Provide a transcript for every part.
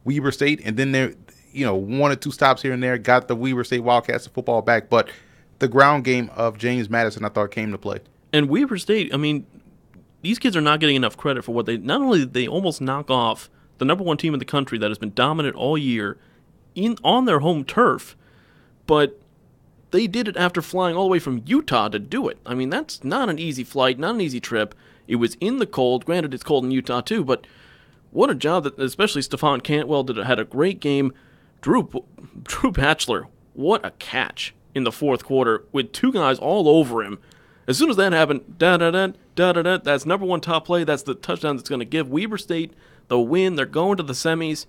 Weber State, and then there, one or two stops here and there got the Weber State Wildcats of football back, but the ground game of James Madison, I thought, came to play. And Weber State, I mean, these kids are not getting enough credit for what not only did they almost knock off the number one team in the country that has been dominant all year on their home turf, but they did it after flying all the way from Utah to do it. I mean, that's not an easy flight, not an easy trip. It was in the cold. Granted, it's cold in Utah too, but what a job that especially Stephon Cantwell had a great game. Drew Batchelor, what a catch in the fourth quarter with two guys all over him. As soon as that happened, da-da-da, that's number one top play. That's the touchdown that's going to give Weber State the win. They're going to the semis.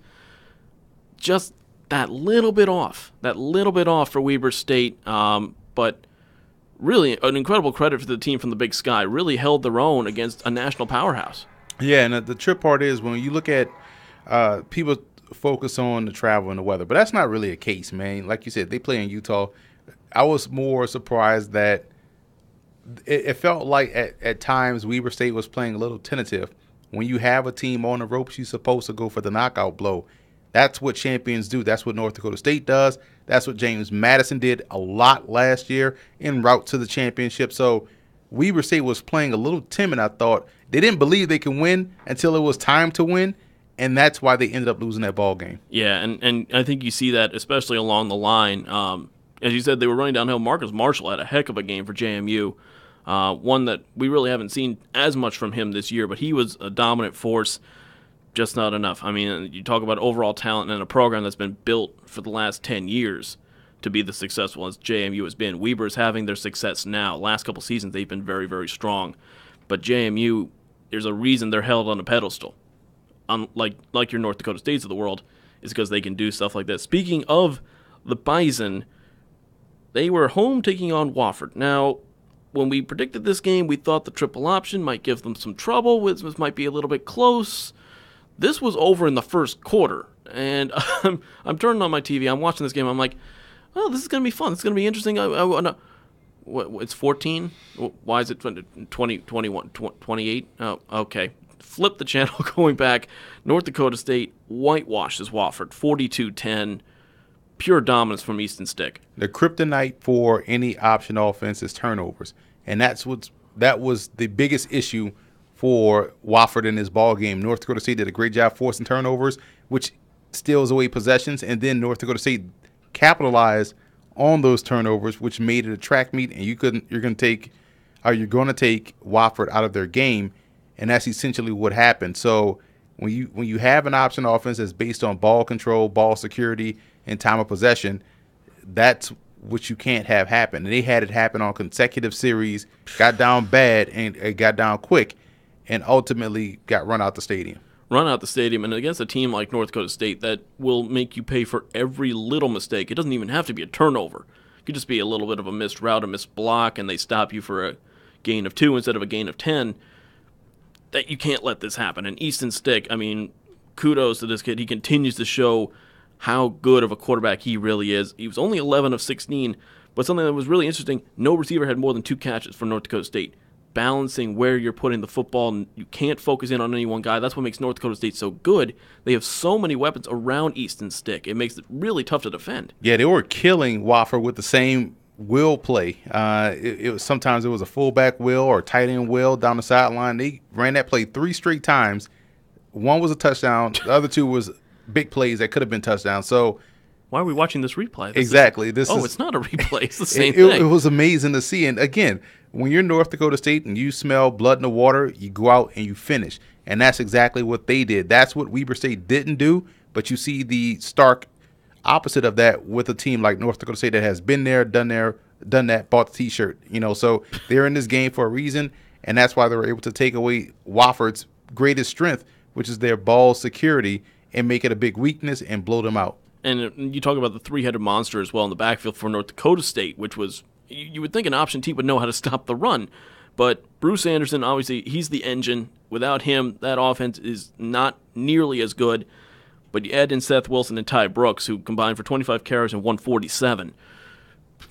Just that little bit off for Weber State. But really an incredible credit for the team from the Big Sky. Really held their own against a national powerhouse. Yeah, and the trip part is when you look at people focus on the travel and the weather, but that's not really a case, man. Like you said, they play in Utah. I was more surprised that it felt like at times Weber State was playing a little tentative. When you have a team on the ropes, you're supposed to go for the knockout blow. That's what champions do. That's what North Dakota State does. That's what James Madison did a lot last year en route to the championship. So Weber State was playing a little timid, I thought. They didn't believe they could win until it was time to win, and that's why they ended up losing that ball game. Yeah, and I think you see that especially along the line. As you said, they were running downhill. Marcus Marshall had a heck of a game for JMU. One that we really haven't seen as much from him this year, but he was a dominant force, just not enough. I mean, you talk about overall talent and a program that's been built for the last 10 years to be the successful as JMU has been. Weber's having their success now. Last couple seasons, they've been very, very strong. But JMU, there's a reason they're held on a pedestal. Like your North Dakota States of the world, is because they can do stuff like that. Speaking of the Bison, they were home taking on Wofford. Now, when we predicted this game, we thought the triple option might give them some trouble. This might be a little bit close. This was over in the first quarter, and I'm turning on my TV. I'm watching this game. I'm like, oh, this is going to be fun. This is going to be interesting. It's 14? Why is it 20, 21, 28? Oh, okay. Flip the channel going back. North Dakota State whitewashes Wofford, 42-10. Pure dominance from Easton Stick. The kryptonite for any option offense is turnovers, and that was the biggest issue for Wofford in this ball game. North Dakota State did a great job forcing turnovers, which steals away possessions, and then North Dakota State capitalized on those turnovers, which made it a track meet, and you're going to take Wofford out of their game, and that's essentially what happened. So when you have an option offense that's based on ball control, ball security, and time of possession, that's what you can't have happen. And they had it happen on consecutive series, got down bad, and it got down quick, and ultimately got run out the stadium. And against a team like North Dakota State that will make you pay for every little mistake. It doesn't even have to be a turnover. It could just be a little bit of a missed route, a missed block, and they stop you for a gain of 2 instead of a gain of 10. That you can't let this happen. And Easton Stick, I mean, kudos to this kid. He continues to show how good of a quarterback he really is. He was only 11 of 16, but something that was really interesting, no receiver had more than 2 catches for North Dakota State. Balancing where you're putting the football, and you can't focus in on any one guy. That's what makes North Dakota State so good. They have so many weapons around Easton Stick. It makes it really tough to defend. Yeah, they were killing Wofford with the same will play. Sometimes it was a fullback will or tight end will down the sideline. They ran that play 3 straight times. One was a touchdown. The other 2 was big plays that could have been touchdowns. So why are we watching this replay? Exactly. It's not a replay. It's the same thing. It was amazing to see. And again, when you're North Dakota State and you smell blood in the water, you go out and you finish. And that's exactly what they did. That's what Weber State didn't do. But you see the stark opposite of that with a team like North Dakota State that has been there, done that, bought the T-shirt. So they're in this game for a reason, and that's why they were able to take away Wofford's greatest strength, which is their ball security, and make it a big weakness and blow them out. And you talk about the 3-headed monster as well in the backfield for North Dakota State, which was, you would think an option team would know how to stop the run. But Bruce Anderson, obviously, he's the engine. Without him, that offense is not nearly as good. But you add in Seth Wilson and Ty Brooks, who combined for 25 carries and 147.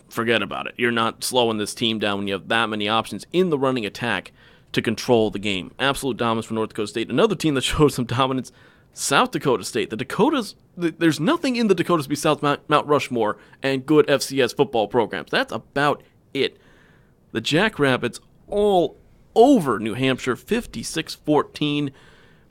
Forget about it. You're not slowing this team down when you have that many options in the running attack to control the game. Absolute dominance for North Dakota State. Another team that showed some dominance, South Dakota State. The Dakotas, there's nothing in the Dakotas besides Mount Rushmore and good FCS football programs. That's about it. The Jackrabbits all over New Hampshire, 56-14.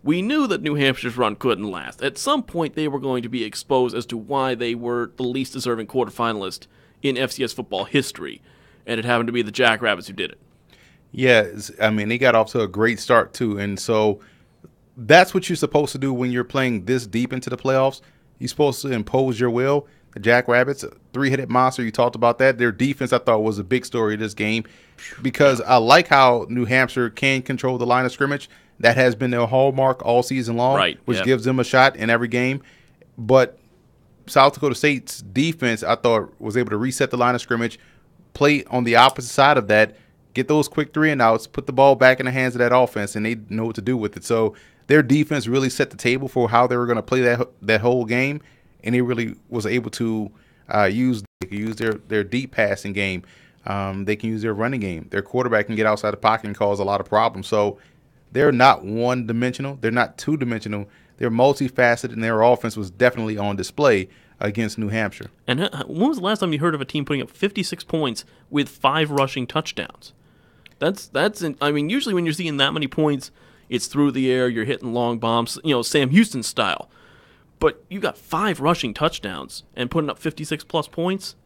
We knew that New Hampshire's run couldn't last. At some point, they were going to be exposed as to why they were the least deserving quarterfinalist in FCS football history, and it happened to be the Jackrabbits who did it. Yeah, I mean, they got off to a great start, too, and so that's what you're supposed to do when you're playing this deep into the playoffs. You're supposed to impose your will. The Jackrabbits, a three-headed monster, you talked about that. Their defense, I thought, was a big story of this game because I like how New Hampshire can control the line of scrimmage. That has been their hallmark all season long, right, which gives them a shot in every game. But South Dakota State's defense, I thought, was able to reset the line of scrimmage, play on the opposite side of that, get those quick 3-and-outs, put the ball back in the hands of that offense, and they know what to do with it. So their defense really set the table for how they were going to play that whole game, and they really was able to use their deep passing game. They can use their running game. Their quarterback can get outside the pocket and cause a lot of problems. So they're not one-dimensional. They're not two-dimensional. They're multifaceted, and their offense was definitely on display against New Hampshire. And when was the last time you heard of a team putting up 56 points with 5 rushing touchdowns? I mean, usually when you're seeing that many points, it's through the air, you're hitting long bombs, Sam Houston style. But you got 5 rushing touchdowns and putting up 56-plus points.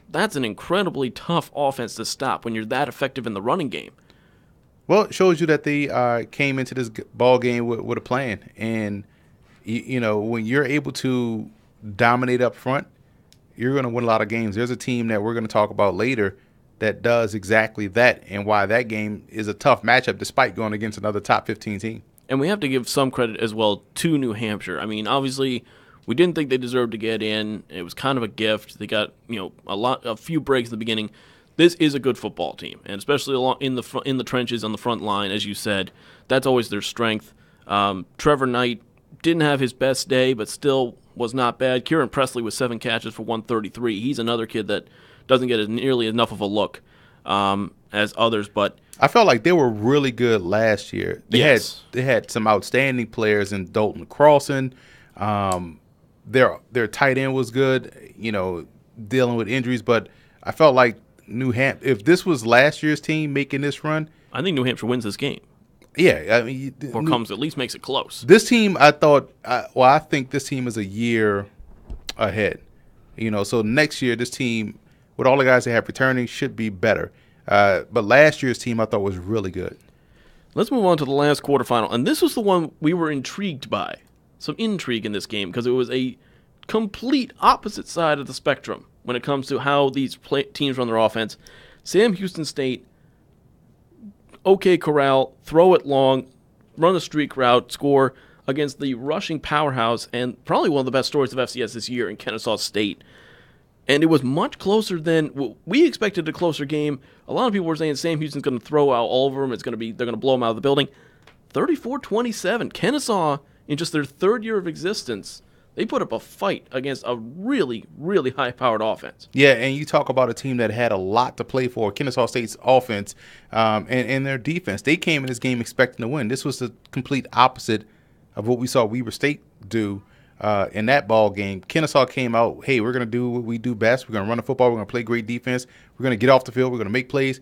That's an incredibly tough offense to stop when you're that effective in the running game. Well, it shows you that they came into this ball game with a plan. And, when you're able to dominate up front, you're going to win a lot of games. There's a team that we're going to talk about later that does exactly that and why that game is a tough matchup despite going against another top 15 team. And we have to give some credit as well to New Hampshire. I mean, obviously, we didn't think they deserved to get in. It was kind of a gift. They got, a few breaks in the beginning. This is a good football team, and especially in the trenches on the front line, as you said, that's always their strength. Trevor Knight didn't have his best day, but still was not bad. Kieran Presley with 7 catches for 133. He's another kid that doesn't get nearly enough of a look as others, but I felt like they were really good last year. They had some outstanding players in Dalton Crossan. Their tight end was good, dealing with injuries, but I felt like New Hampshire, if this was last year's team making this run, I think New Hampshire wins this game. Yeah, I mean, or at least makes it close. This team, I think this team is a year ahead. So next year, this team, with all the guys they have returning, should be better. But last year's team, I thought, was really good. Let's move on to the last quarterfinal, and this was the one we were intrigued by. Some intrigue in this game because it was a complete opposite side of the spectrum when it comes to how these teams run their offense. Sam Houston State, okay corral, throw it long, run a streak route, score against the rushing powerhouse and probably one of the best stories of FCS this year in Kennesaw State. And it was much closer than we expected. A closer game. A lot of people were saying Sam Houston's going to throw out all over them. They're going to blow them out of the building. 34-27. Kennesaw, in just their third year of existence, they put up a fight against a really, really high-powered offense. Yeah, and you talk about a team that had a lot to play for. Kennesaw State's offense and their defense. They came in this game expecting to win. This was the complete opposite of what we saw Weber State do in that ball game. Kennesaw came out, hey, we're going to do what we do best. We're going to run the football. We're going to play great defense. We're going to get off the field. We're going to make plays.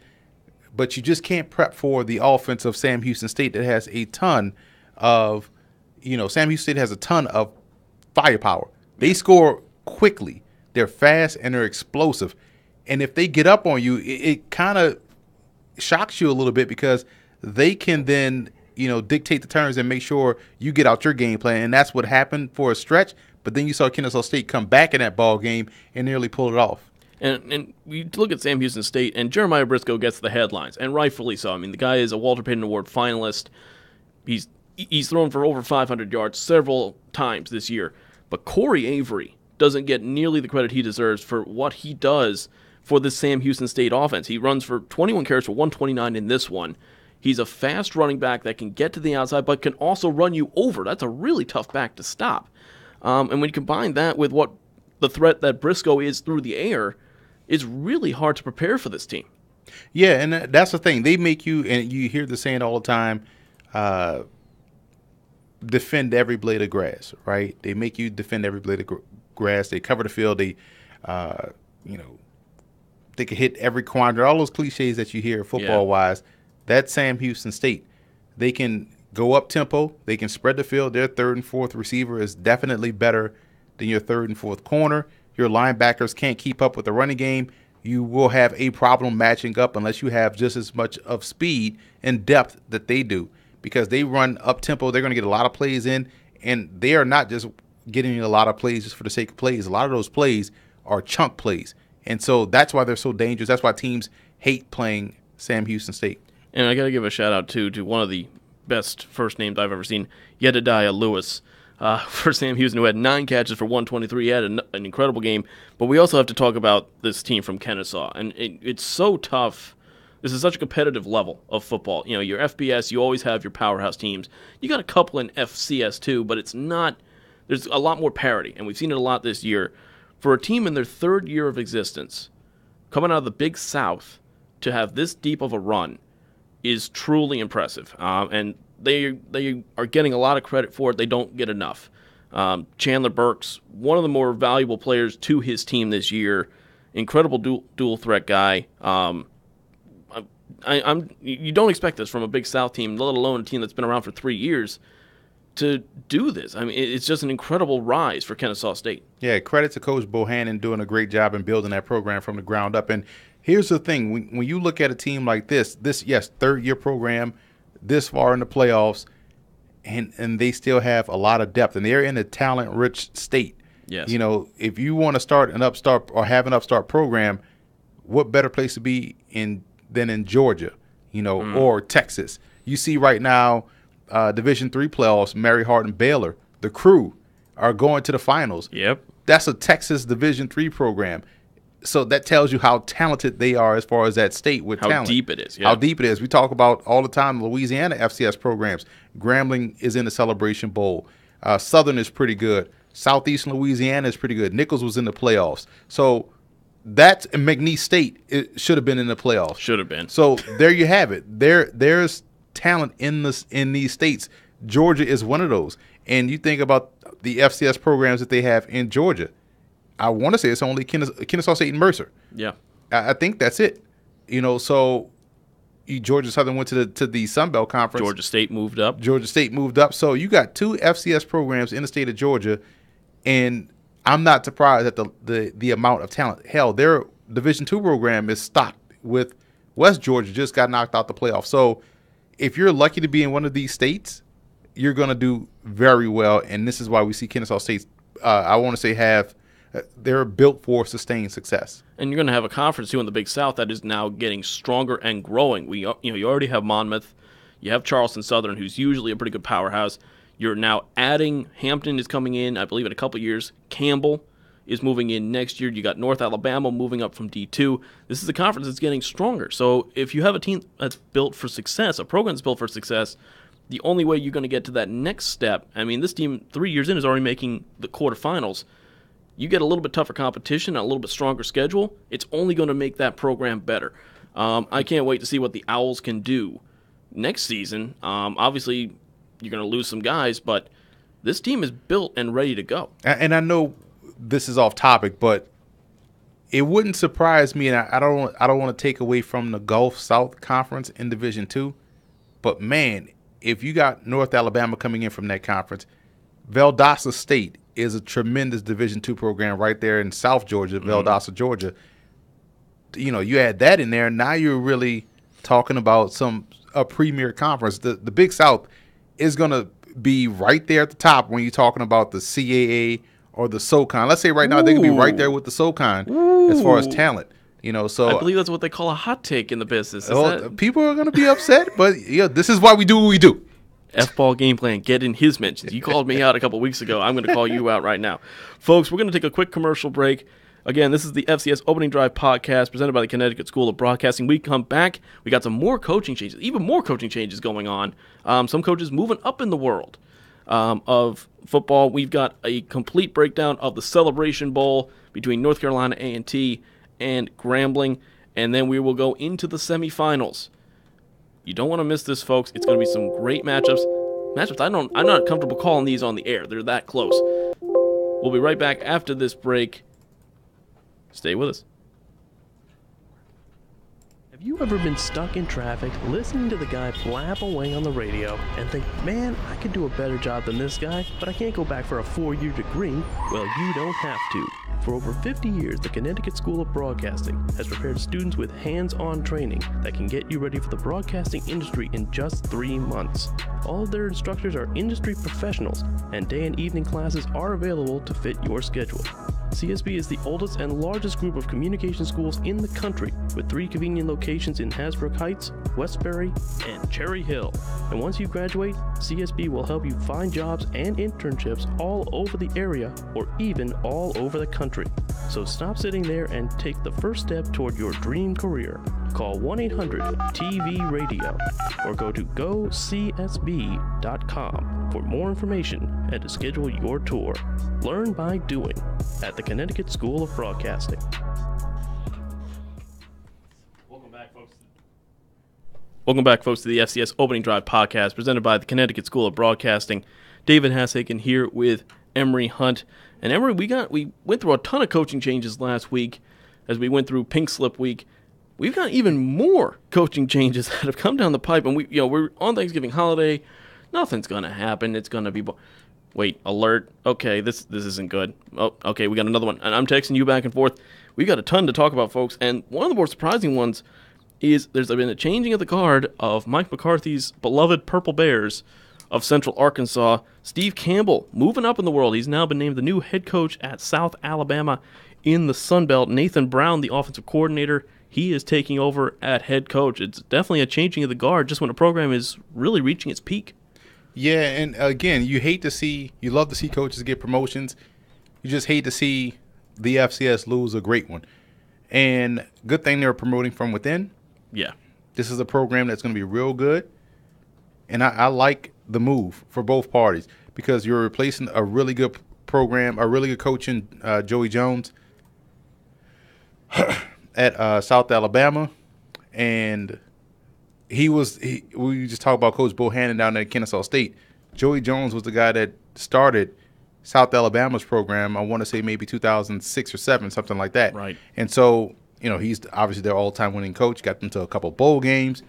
But you just can't prep for the offense of Sam Houston State that has a ton of, Sam Houston State has a ton of firepower. They score quickly. They're fast and they're explosive. And if they get up on you, it kind of shocks you a little bit because they can then, dictate the terms and make sure you get out your game plan. And that's what happened for a stretch. But then you saw Kennesaw State come back in that ball game and nearly pull it off. And you look at Sam Houston State, and Jeremiah Briscoe gets the headlines, and rightfully so. I mean, the guy is a Walter Payton Award finalist. He's thrown for over 500 yards several times this year. But Corey Avery doesn't get nearly the credit he deserves for what he does for the Sam Houston State offense. He runs for 21 carries for 129 in this one. He's a fast running back that can get to the outside but can also run you over. That's a really tough back to stop. And when you combine that with what the threat that Briscoe is through the air, it's really hard to prepare for this team. Yeah, and that's the thing. They make you, and you hear the saying all the time, defend every blade of grass, right? They make you defend every blade of grass. They cover the field. They, they can hit every quadrant. All those cliches that you hear football-wise, that's Sam Houston State. They can go up tempo. They can spread the field. Their third and fourth receiver is definitely better than your third and fourth corner. Your linebackers can't keep up with the running game. You will have a problem matching up unless you have just as much of speed and depth that they do, because they run up tempo. They're going to get a lot of plays in, and they are not just getting a lot of plays just for the sake of plays. A lot of those plays are chunk plays, and so that's why they're so dangerous. That's why teams hate playing Sam Houston State. And I got to give a shout out to one of the best first names I've ever seen, Jedediah Lewis. For Sam Houston, who had 9 catches for 123. He had an incredible game. But we also have to talk about this team from Kennesaw. And it's so tough. This is such a competitive level of football. You know, your FBS, you always have your powerhouse teams. You got a couple in FCS too, but it's not – there's a lot more parity. And we've seen it a lot this year. For a team in their 3rd year of existence, coming out of the Big South, to have this deep of a run is truly impressive. And they are getting a lot of credit for it. They don't get enough. Chandler Burks, one of the more valuable players to his team this year, incredible dual threat guy. You don't expect this from a Big South team, let alone a team that's been around for 3 years, to do this. I mean, it's just an incredible rise for Kennesaw State. Yeah, credit to Coach Bohannon doing a great job in building that program from the ground up. And here's the thing. When you look at a team like this, yes, 3rd-year program, this far in the playoffs, and they still have a lot of depth, and they're in a talent-rich state. Yes. You know, if you want to start an upstart or have an upstart program, what better place to be than in Georgia, or Texas? You see right now, Division III playoffs, Mary Hardin Baylor, the Crew are going to the finals. Yep. That's a Texas Division III program. So that tells you how talented they are as far as that state with talent. How deep it is. Yeah. How deep it is. We talk about all the time Louisiana FCS programs. Grambling is in the Celebration Bowl. Southern is pretty good. Southeastern Louisiana is pretty good. Nichols was in the playoffs. So that's McNeese State. It should have been in the playoffs. Should have been. So there you have it. There's talent in these states. Georgia is one of those. And you think about the FCS programs that they have in Georgia. I want to say it's only Kennesaw State and Mercer. Yeah. I think that's it. So Georgia Southern went to the Sun Belt Conference. Georgia State moved up. So you got 2 FCS programs in the state of Georgia, and I'm not surprised at the amount of talent. Hell, their Division II program is stocked with West Georgia, just got knocked out the playoffs. So if you're lucky to be in one of these states, you're going to do very well, and this is why we see Kennesaw State, I want to say, they're built for sustained success. And you're going to have a conference, too, in the Big South that is now getting stronger and growing. You already have Monmouth. You have Charleston Southern, who's usually a pretty good powerhouse. You're now adding, Hampton is coming in, I believe, in a couple years. Campbell is moving in next year. You got North Alabama moving up from D2. This is a conference that's getting stronger. So if you have a team that's built for success, a program that's built for success, the only way you're going to get to that next step, I mean, this team 3 years in is already making the quarterfinals. You get a little bit tougher competition, a little bit stronger schedule, it's only going to make that program better. I can't wait to see what the Owls can do next season. Obviously, you're going to lose some guys, but this team is built and ready to go. And I know this is off topic, but it wouldn't surprise me, and I don't want to take away from the Gulf South Conference in Division II, but man, if you got North Alabama coming in from that conference, Valdosta State is a tremendous Division II program right there in South Georgia, Valdosta, Georgia. You add that in there, now you're really talking about a premier conference. The Big South is going to be right there at the top when you're talking about the CAA or the SoCon. Let's say right now they could be right there with the SoCon as far as talent. So I believe that's what they call a hot take in the business. People are going to be upset, but this is why we do what we do. FootballGameplan, get in his mentions. You called me out a couple weeks ago. I'm going to call you out right now. Folks, we're going to take a quick commercial break. Again, this is the FCS Opening Drive podcast presented by the Connecticut School of Broadcasting. We come back. We got some more coaching changes, even more coaching changes going on. Some coaches moving up in the world of football. We've got a complete breakdown of the Celebration Bowl between North Carolina A&T and Grambling. And then we will go into the semifinals. You don't want to miss this, folks. It's going to be some great matchups. matchups I'm not comfortable calling these on the air. They're that close. We'll be right back after this break. Stay with us. Have you ever been stuck in traffic listening to the guy blab away on the radio and think, man, I could do a better job than this guy, but I can't go back for a 4-year degree? Well, you don't have to. For over 50 years, the Connecticut School of Broadcasting has prepared students with hands-on training that can get you ready for the broadcasting industry in just 3 months. All of their instructors are industry professionals, and day and evening classes are available to fit your schedule. CSB is the oldest and largest group of communication schools in the country, with 3 convenient locations in Hasbrook Heights, Westbury, and Cherry Hill. And once you graduate, CSB will help you find jobs and internships all over the area or even all over the country. So stop sitting there and take the first step toward your dream career. Call 1-800-TV-RADIO or go to gocsb.com for more information and to schedule your tour. Learn by doing at the Connecticut School of Broadcasting. Welcome back, folks, to the FCS Opening Drive podcast presented by the Connecticut School of Broadcasting. David Hassaken here with Emery Hunt. And Emery, we went through a ton of coaching changes last week as we went through Pink Slip Week. We've got even more coaching changes that have come down the pipe, and we're on Thanksgiving holiday. Nothing's gonna happen. It's gonna be. Wait, alert. Okay, this isn't good. Oh, okay, we got another one. And I'm texting you back and forth. We got a ton to talk about, folks. And one of the more surprising ones is there's been a changing of the guard of Mike McCarthy's beloved Purple Bears of Central Arkansas. Steve Campbell moving up in the world. He's now been named the new head coach at South Alabama in the Sun Belt. Nathan Brown, the offensive coordinator, he is taking over at head coach. It's definitely a changing of the guard just when a program is really reaching its peak. Yeah, and again, you love to see coaches get promotions. You just hate to see the FCS lose a great one. And good thing they're promoting from within. Yeah. This is a program that's going to be real good. And I like the move for both parties because you're replacing a really good program, a really good coach in Joey Jones at South Alabama. And we just talked about Coach Bohannon down at Kennesaw State. Joey Jones was the guy that started South Alabama's program, I want to say maybe 2006 or 7, something like that. Right. And so, he's obviously their all-time winning coach, got them to a couple bowl games.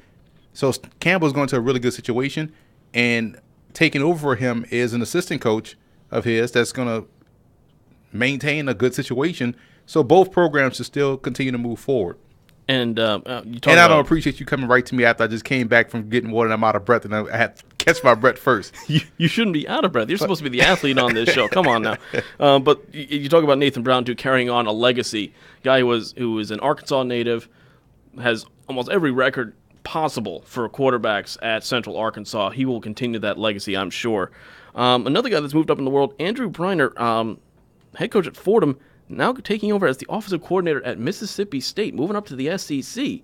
So Campbell's going to a really good situation, and taking over for him is an assistant coach of his that's going to maintain a good situation. So both programs should still continue to move forward. And I don't appreciate you coming right to me after I just came back from getting water and I'm out of breath, and I had to catch my breath first. You shouldn't be out of breath. You're supposed to be the athlete on this show. Come on now. But you talk about Nathan Brown, too, carrying on a legacy. Guy who was an Arkansas native, has almost every record possible for quarterbacks at Central Arkansas. He will continue that legacy, I'm sure. Another guy that's moved up in the world, Andrew Greiner, head coach at Fordham, now taking over as the offensive coordinator at Mississippi State, moving up to the SEC. A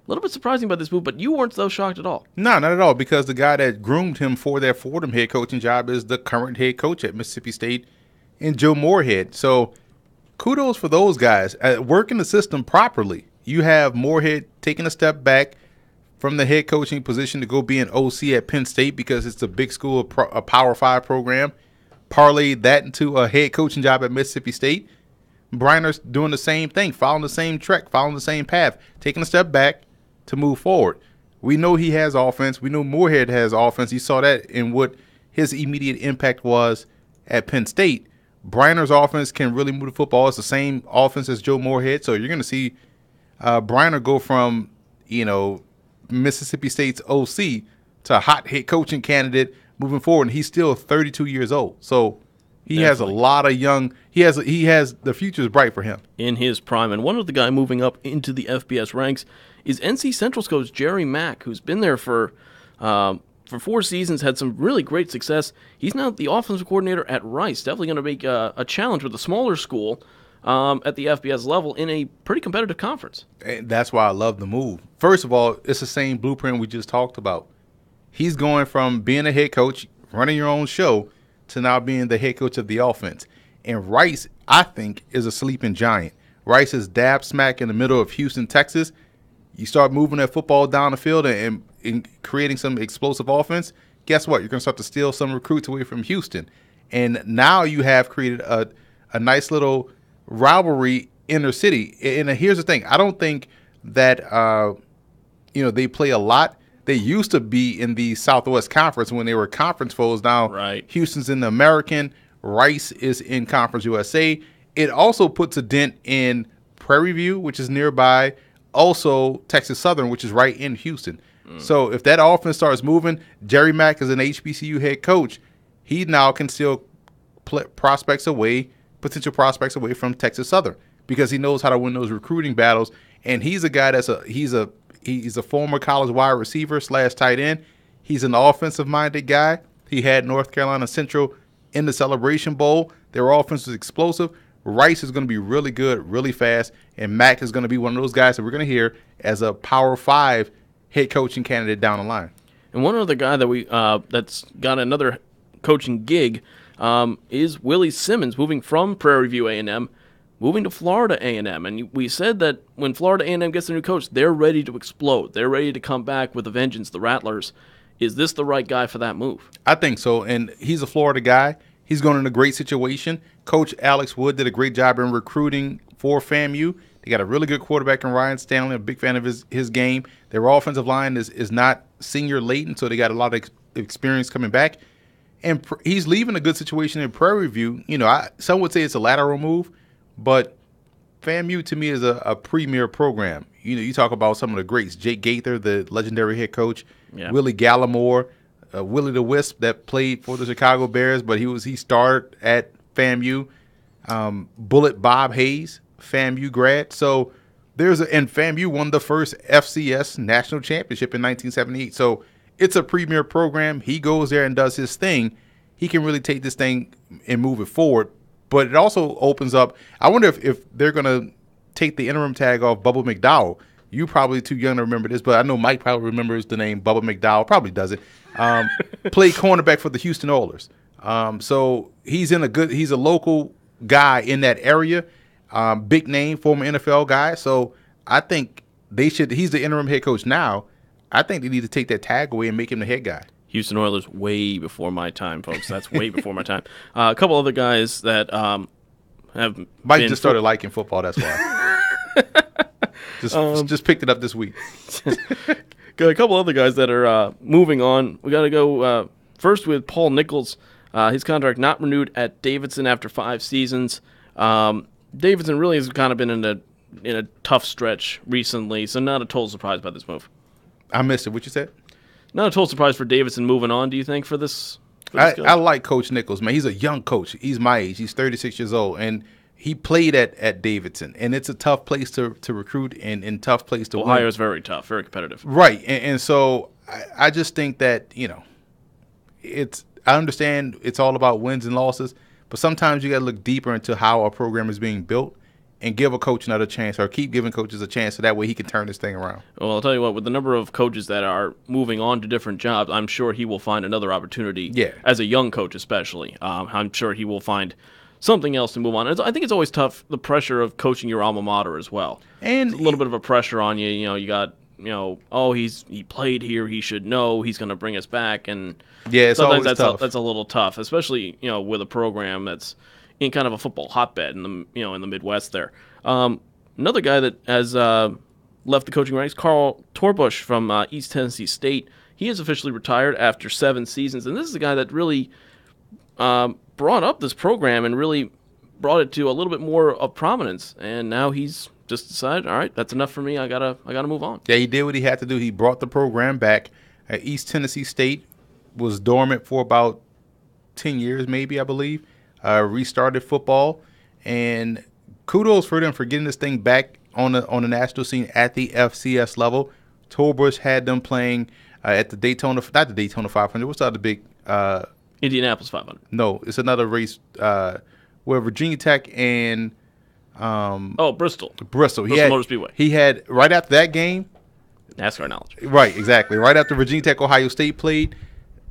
little bit surprising about this move, but you weren't so shocked at all. No, not at all, because the guy that groomed him for that Fordham head coaching job is the current head coach at Mississippi State, and Joe Moorhead. So kudos for those guys working the system properly. You have Moorhead taking a step back from the head coaching position to go be an OC at Penn State because it's a big school, a Power 5 program. Parlay that into a head coaching job at Mississippi State. Breiner's doing the same thing, following the same track, following the same path, taking a step back to move forward. We know he has offense. We know Moorhead has offense. You saw that in what his immediate impact was at Penn State. Breiner's offense can really move the football. It's the same offense as Joe Moorhead. So you're going to see Greiner go from, Mississippi State's OC to a hot head coaching candidate moving forward. And he's still 32 years old. So he has a lot of young. He has the future is bright for him in his prime. And one of the guy moving up into the FBS ranks is NC Central's coach Jerry Mack, who's been there for 4 seasons, had some really great success. He's now the offensive coordinator at Rice. Definitely going to make a challenge with a smaller school at the FBS level in a pretty competitive conference. And that's why I love the move. First of all, it's the same blueprint we just talked about. He's going from being a head coach, running your own show, to now being the head coach of the offense. And Rice, I think, is a sleeping giant. Rice is dab smack in the middle of Houston, Texas. You start moving that football down the field and creating some explosive offense, guess what? You're going to start to steal some recruits away from Houston. And now you have created a nice little rivalry inner city. And here's the thing. I don't think that, they play a lot. They used to be in the Southwest Conference when they were conference foes. Now Houston's in the American. Rice is in Conference USA. It also puts a dent in Prairie View, which is nearby. Also Texas Southern, which is right in Houston. So if that offense starts moving, Jerry Mack is an HBCU head coach. He now can still potential prospects away from Texas Southern because he knows how to win those recruiting battles. And he's a guy he's a former college wide receiver / tight end. He's an offensive-minded guy. He had North Carolina Central in the Celebration Bowl. Their offense was explosive. Rice is going to be really good, really fast, and Mack is going to be one of those guys that we're going to hear as a Power 5 head coaching candidate down the line. And one other guy that that's got another coaching gig is Willie Simmons, moving from Prairie View A&M, moving to Florida A&M. And we said that when Florida A&M gets a new coach, they're ready to explode. They're ready to come back with a vengeance, the Rattlers. Is this the right guy for that move? I think so, and he's a Florida guy. He's going in a great situation. Coach Alex Wood did a great job in recruiting for FAMU. They got a really good quarterback in Ryan Stanley, a big fan of his game. Their offensive line is not senior laden, so they got a lot of experience coming back. And he's leaving a good situation in Prairie View. Some would say it's a lateral move, but FAMU to me is a premier program. You talk about some of the greats: Jake Gaither, the legendary head coach, Willie Gallimore, Willie the Wisp that played for the Chicago Bears, but he started at FAMU. Bullet Bob Hayes, FAMU grad. So and FAMU won the first FCS national championship in 1978. So it's a premier program. He goes there and does his thing. He can really take this thing and move it forward. But it also opens up. I wonder if they're going to take the interim tag off Bubba McDowell. You probably too young to remember this, but I know Mike probably remembers the name Bubba McDowell. Probably doesn't. Played cornerback for the Houston Oilers. So he's a local guy in that area. Big name, former NFL guy. So I think he's the interim head coach now. I think they need to take that tag away and make him the head guy. Houston Oilers, way before my time, folks. That's way before my time. A couple other guys that have Mike just started liking football, that's why. just picked it up this week. Got a couple other guys that are moving on. We got to go first with Paul Nichols. His contract not renewed at Davidson after 5 seasons. Davidson really has kind of been in a tough stretch recently, so not a total surprise by this move. I missed it. What you said? Not a total surprise for Davidson moving on, do you think, for this? I like Coach Nichols, man. He's a young coach. He's my age. He's 36 years old, and he played at Davidson. And it's a tough place to recruit and tough place to win. Ohio is very tough, very competitive. Right. And so I just think that, I understand it's all about wins and losses, but sometimes you got to look deeper into how a program is being built and give a coach another chance, or keep giving coaches a chance, so that way he can turn this thing around. Well, I'll tell you what, with the number of coaches that are moving on to different jobs, I'm sure he will find another opportunity. Yeah. As a young coach especially. I'm sure he will find something else to move on. I think it's always tough, the pressure of coaching your alma mater as well. And it's a little bit of a pressure on you. You got, he played here, he should know, he's going to bring us back. And yeah, it's sometimes always tough. That's a little tough, especially, with a program that's in kind of a football hotbed in the Midwest there. Another guy that has left the coaching ranks, Carl Torbush from East Tennessee State. He is officially retired after 7 seasons, and this is a guy that really brought up this program and really brought it to a little bit more of prominence. And now he's just decided, all right, that's enough for me. I gotta move on. Yeah, he did what he had to do. He brought the program back. East Tennessee State was dormant for about 10 years, maybe, I believe. Restarted football, and kudos for them for getting this thing back on the national scene at the FCS level. Torbush had them playing at the not the Daytona 500. What's the other big? Indianapolis 500. No, it's another race where Virginia Tech and Bristol. Bristol Motor Speedway. He had right after that game. NASCAR knowledge. Right, exactly. Right after Virginia Tech, Ohio State played,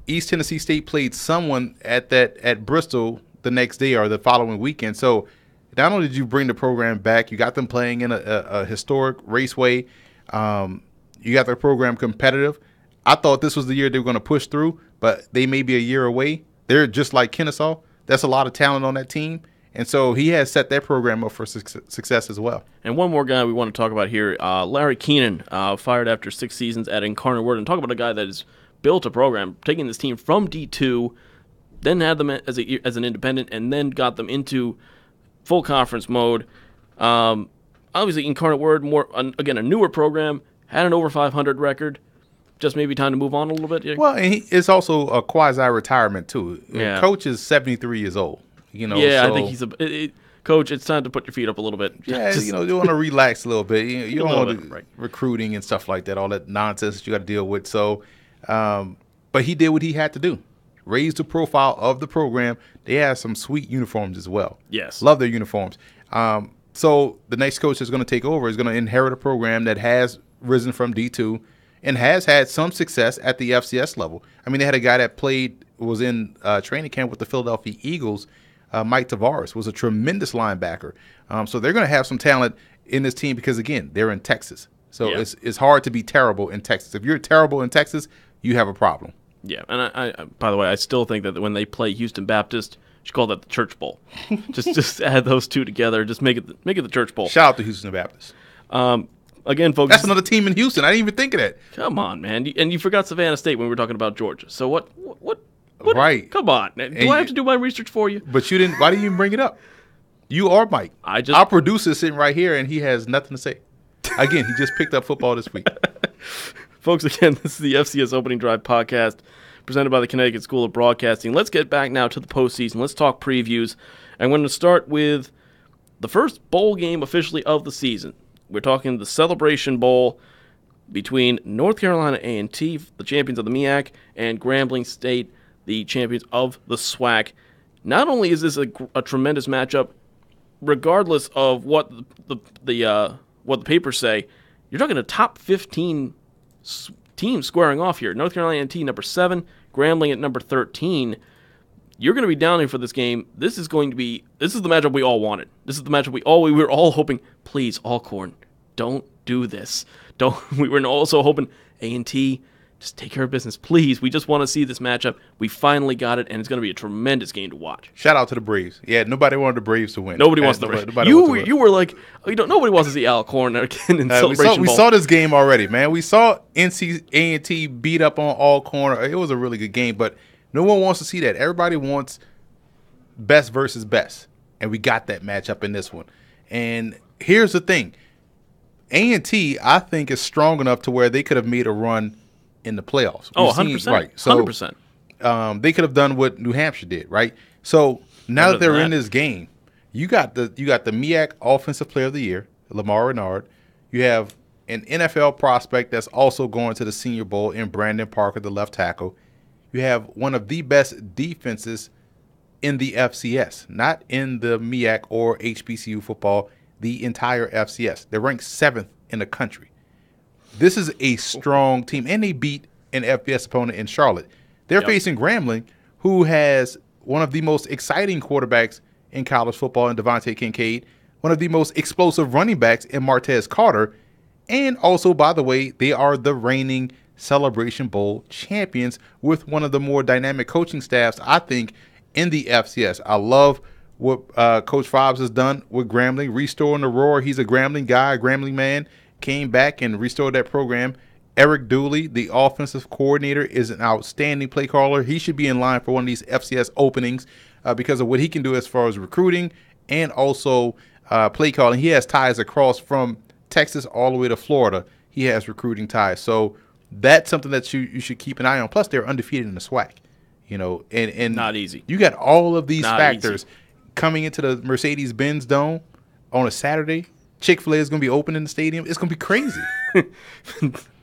East Tennessee State played someone at Bristol the next day or the following weekend. So not only did you bring the program back, you got them playing in a historic raceway. You got their program competitive. I thought this was the year they were going to push through, but they may be a year away. They're just like Kennesaw. That's a lot of talent on that team. And so he has set that program up for success as well. And one more guy we want to talk about here, Larry Keenan, fired after 6 seasons at Incarnate Word. And talk about a guy that has built a program, taking this team from D2, then had them as an independent, and then got them into full conference mode. Obviously, Incarnate Word, a newer program, had an over 500 record. Just maybe time to move on a little bit. Well, and it's also a quasi-retirement, too. Yeah. Coach is 73 years old. Yeah, so, I think he's Coach, it's time to put your feet up a little bit. Yeah, you want to relax a little bit. You don't want to recruiting and stuff like that, all that nonsense that you got to deal with. So, but he did what he had to do. Raised the profile of the program. They have some sweet uniforms as well. Yes. Love their uniforms. So the next coach that's going to take over is going to inherit a program that has risen from D2 and has had some success at the FCS level. I mean, they had a guy that was in training camp with the Philadelphia Eagles. Mike Tavares was a tremendous linebacker. So they're going to have some talent in this team because, again, they're in Texas. So it's hard to be terrible in Texas. If you're terrible in Texas, you have a problem. Yeah, and I by the way, I still think that when they play Houston Baptist, you should call that the Church Bowl. just add those two together. Just make it the Church Bowl. Shout out to Houston Baptist. Again, folks, that's another team in Houston. I didn't even think of that. Come on, man, and you forgot Savannah State when we were talking about Georgia. So what? Right. Come on. Do I have to do my research for you? But you didn't. Why didn't you even bring it up? You are Mike. Our producer's sitting right here, and he has nothing to say. Again, he just picked up football this week. Folks, again, this is the FCS Opening Drive podcast presented by the Connecticut School of Broadcasting. Let's get back now to the postseason. Let's talk previews. I'm going to start with the first bowl game officially of the season. We're talking the Celebration Bowl between North Carolina A&T, the champions of the MEAC, and Grambling State, the champions of the SWAC. Not only is this a tremendous matchup, regardless of what the papers say, you're talking a top 15 team squaring off here. North Carolina A&T number 7, Grambling at number 13. You're going to be down here for this game. This is the matchup we all wanted. This is the matchup we were all hoping. Please, Alcorn, don't do this. We were also hoping A&T. Just take care of business, please. We just want to see this matchup. We finally got it, and it's going to be a tremendous game to watch. Shout out to the Braves. Yeah, nobody wanted the Braves to win. Nobody wants the Braves. You were like, nobody wants to see Alcorn again in Celebration Bowl. We saw this game already, man. We saw NC A&T beat up on Alcorn. It was a really good game, but no one wants to see that. Everybody wants best versus best, and we got that matchup in this one. And here's the thing. A&T, I think, is strong enough to where they could have made a run in the playoffs. 100%. Right. So 100%. They could have done what New Hampshire did, right? So now that they're in this game, you got the MEAC Offensive Player of the Year, Lamar Renard. You have an NFL prospect that's also going to the Senior Bowl in Brandon Parker, the left tackle. You have one of the best defenses in the FCS, not in the MEAC or HBCU football, the entire FCS. They're ranked 7th in the country. This is a strong team, and they beat an FBS opponent in Charlotte. They're facing Grambling, who has one of the most exciting quarterbacks in college football in Devontae Kincaid, one of the most explosive running backs in Martez Carter, and also, by the way, they are the reigning Celebration Bowl champions with one of the more dynamic coaching staffs, I think, in the FCS. I love what Coach Fobbs has done with Grambling, restoring the roar. He's a Grambling guy, a Grambling man. Came back and restored that program. Eric Dooley, the offensive coordinator, is an outstanding play caller. He should be in line for one of these FCS openings because of what he can do as far as recruiting and also play calling. He has ties across from Texas all the way to Florida. He has recruiting ties. So that's something that you should keep an eye on. Plus, they're undefeated in the SWAC. And not easy. You got all of these not factors easy. Coming into the Mercedes-Benz Dome on a Saturday. Chick-fil-A is going to be open in the stadium. It's going to be crazy.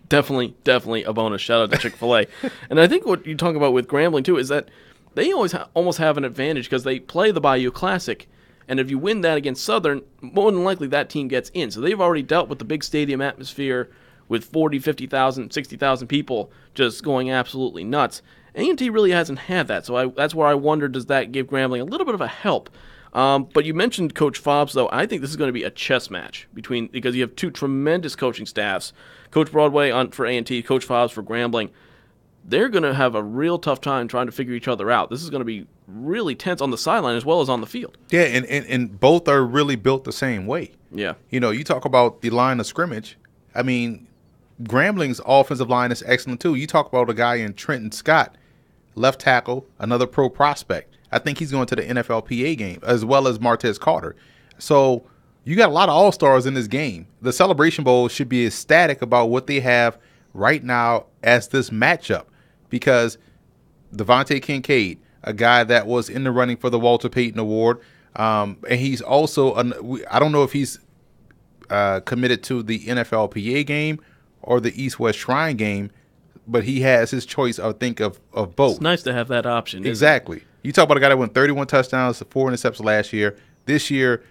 Definitely a bonus. Shout out to Chick-fil-A. And I think what you talk about with Grambling, too, is that they always almost have an advantage because they play the Bayou Classic. And if you win that against Southern, more than likely that team gets in. So they've already dealt with the big stadium atmosphere with 40, 50,000, 60,000 people just going absolutely nuts. A&T really hasn't had that. So that's where I wonder, does that give Grambling a little bit of a help? But you mentioned Coach Fobbs, though. I think this is going to be a chess match because you have two tremendous coaching staffs. Coach Broadway for A&T, Coach Fobbs for Grambling. they're going to have a real tough time trying to figure each other out. This is going to be really tense on the sideline as well as on the field. Yeah, and both are really built the same way. Yeah. You talk about the line of scrimmage. I mean, Grambling's offensive line is excellent too. You talk about a guy in Trenton Scott, left tackle, another pro prospect. I think he's going to the NFLPA game, as well as Martez Carter. So you got a lot of all-stars in this game. The Celebration Bowl should be ecstatic about what they have right now as this matchup, because Devontae Kincaid, a guy that was in the running for the Walter Payton Award, and he's also, I don't know if he's committed to the NFLPA game or the East-West Shrine game, but he has his choice, I think, of both. It's nice to have that option. Exactly. You talk about a guy that went 31 touchdowns, 4 interceptions last year. This year,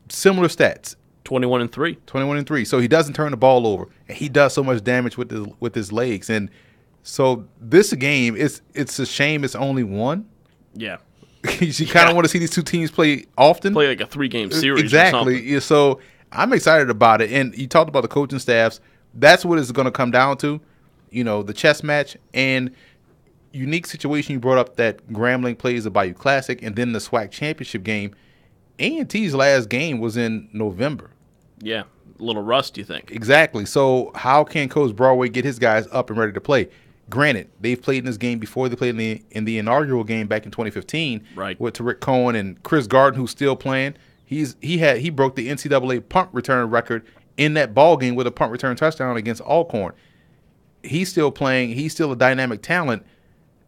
similar stats. 21-3. 21-3. So he doesn't turn the ball over, and he does so much damage with his legs. And so this game, it's a shame it's only one. Yeah. You kind of want to see these two teams play often. Play like a 3-game series. Exactly. Or something. So I'm excited about it. And you talked about the coaching staffs. That's what it's going to come down to. The chess match and unique situation you brought up that Grambling plays the Bayou Classic and then the SWAC championship game. A&T's last game was in November. Yeah, a little rust, you think. Exactly. So how can Coach Broadway get his guys up and ready to play? Granted, they've played in this game before. They played in the inaugural game back in 2015 with Tariq Cohen and Chris Garden, who's still playing. He broke the NCAA punt return record in that ball game with a punt return touchdown against Alcorn. He's still playing. He's still a dynamic talent.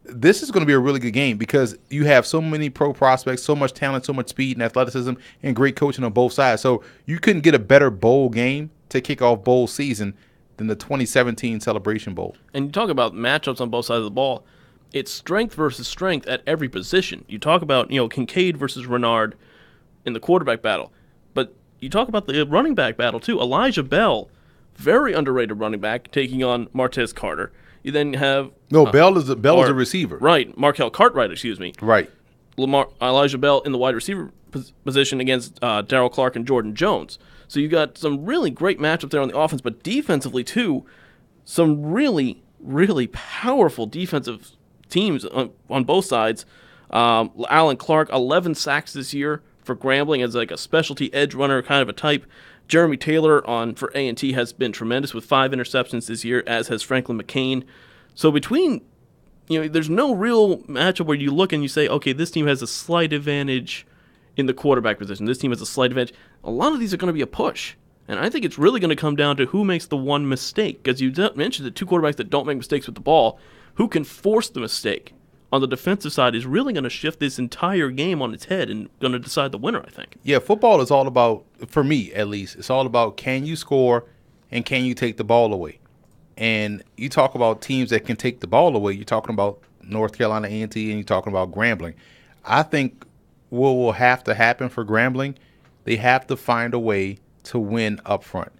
This is going to be a really good game because you have so many pro prospects, so much talent, so much speed and athleticism, and great coaching on both sides. So you couldn't get a better bowl game to kick off bowl season than the 2017 Celebration Bowl. And you talk about matchups on both sides of the ball. It's strength versus strength at every position. You talk about, Kincaid versus Renard in the quarterback battle. But you talk about the running back battle, too. Elijah Bell, very underrated running back, taking on Martez Carter. You then have... Bell is a receiver. Right. Markel Cartwright, excuse me. Right. Elijah Bell in the wide receiver position against Darrell Clark and Jordan Jones. So you got some really great matchups there on the offense, but defensively, too, some really, really powerful defensive teams on both sides. Alan Clark, 11 sacks this year for Grambling as like a specialty edge runner kind of a type. Jeremy Taylor for A&T has been tremendous with 5 interceptions this year, as has Franklin McCain. So between, there's no real matchup where you look and you say, okay, this team has a slight advantage in the quarterback position. This team has a slight advantage. A lot of these are going to be a push. And I think it's really going to come down to who makes the one mistake. Because you mentioned the two quarterbacks that don't make mistakes with the ball. Who can force the mistake on the defensive side is really going to shift this entire game on its head and going to decide the winner, I think. Yeah, football is all about, for me at least, it's all about can you score and can you take the ball away. And you talk about teams that can take the ball away. You're talking about North Carolina A&T and you're talking about Grambling. I think what will have to happen for Grambling, they have to find a way to win up front.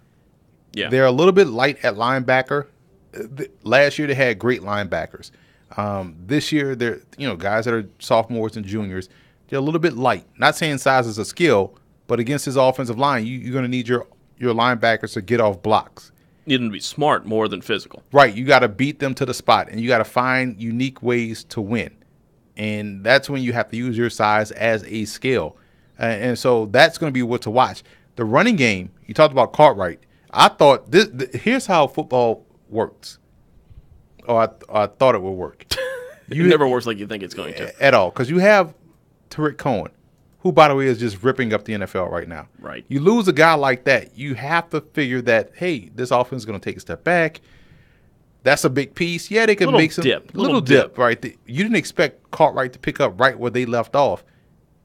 Yeah. They're a little bit light at linebacker. Last year they had great linebackers. This year they're guys that are sophomores and juniors. They're a little bit light. Not saying size is a skill, but against his offensive line, you're going to need your linebackers to get off blocks. You need them to be smart more than physical. Right. You got to beat them to the spot, and you got to find unique ways to win. And that's when you have to use your size as a skill. And so that's going to be what to watch. The running game, you talked about Cartwright. I thought here's how football works. I thought it would work. It never works like you think it's going to. At all. Because you have Tariq Cohen, who, by the way, is just ripping up the NFL right now. Right. You lose a guy like that, you have to figure that, hey, this offense is going to take a step back. That's a big piece. Yeah, they can make some little dip, right? You didn't expect Cartwright to pick up right where they left off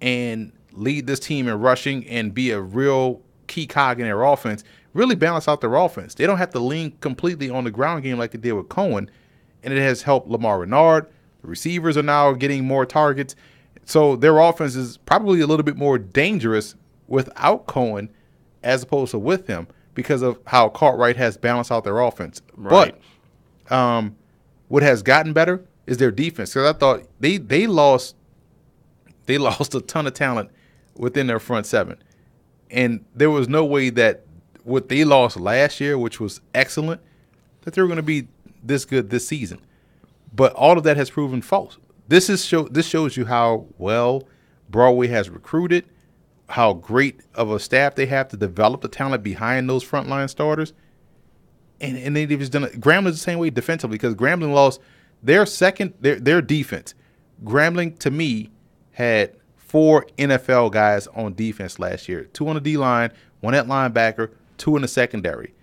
and lead this team in rushing and be a real key cog in their offense, really balance out their offense. They don't have to lean completely on the ground game like they did with Cohen, and it has helped Lamar Renard. The receivers are now getting more targets. So their offense is probably a little bit more dangerous without Cohen as opposed to with him because of how Cartwright has balanced out their offense. Right. But what has gotten better is their defense. Because I thought they lost a ton of talent within their front seven. And there was no way that what they lost last year, which was excellent, that they were going to be this good this season. But all of that has proven false. This shows you how well Broadway has recruited, how great of a staff they have to develop the talent behind those frontline starters. And they've just done it. Grambling's the same way defensively, because Grambling lost their defense. Grambling, to me, had 4 NFL guys on defense last year. 2 on the D-line, 1 at linebacker, 2 in the secondary.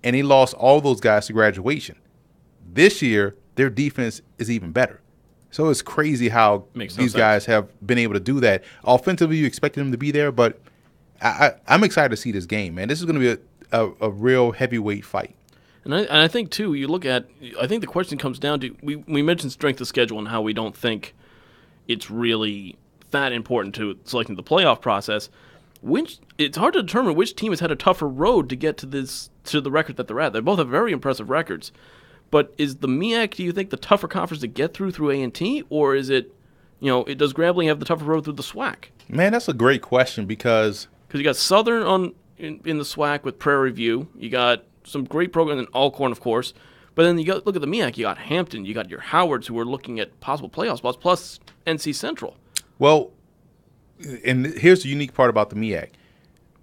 And he lost all those guys to graduation. This year, their defense is even better. So it's crazy how these guys have been able to do that. Offensively, you expected them to be there, but I'm excited to see this game, man. This is going to be a real heavyweight fight. And I think, too, I think the question comes down to, we mentioned strength of schedule and how we don't think it's really that important to selecting the playoff process. It's hard to determine which team has had a tougher road to get to the record that they're at. They both have very impressive records. But is the MEAC, do you think, the tougher conference to get through A&T, or is it, does Grambling have the tougher road through the SWAC? Man, that's a great question, because you got Southern in the SWAC with Prairie View. You got some great programs in Alcorn, of course. But then look at the MEAC. You got Hampton. You got your Howards, who are looking at possible playoff spots, plus NC Central. Well, and here's the unique part about the MEAC.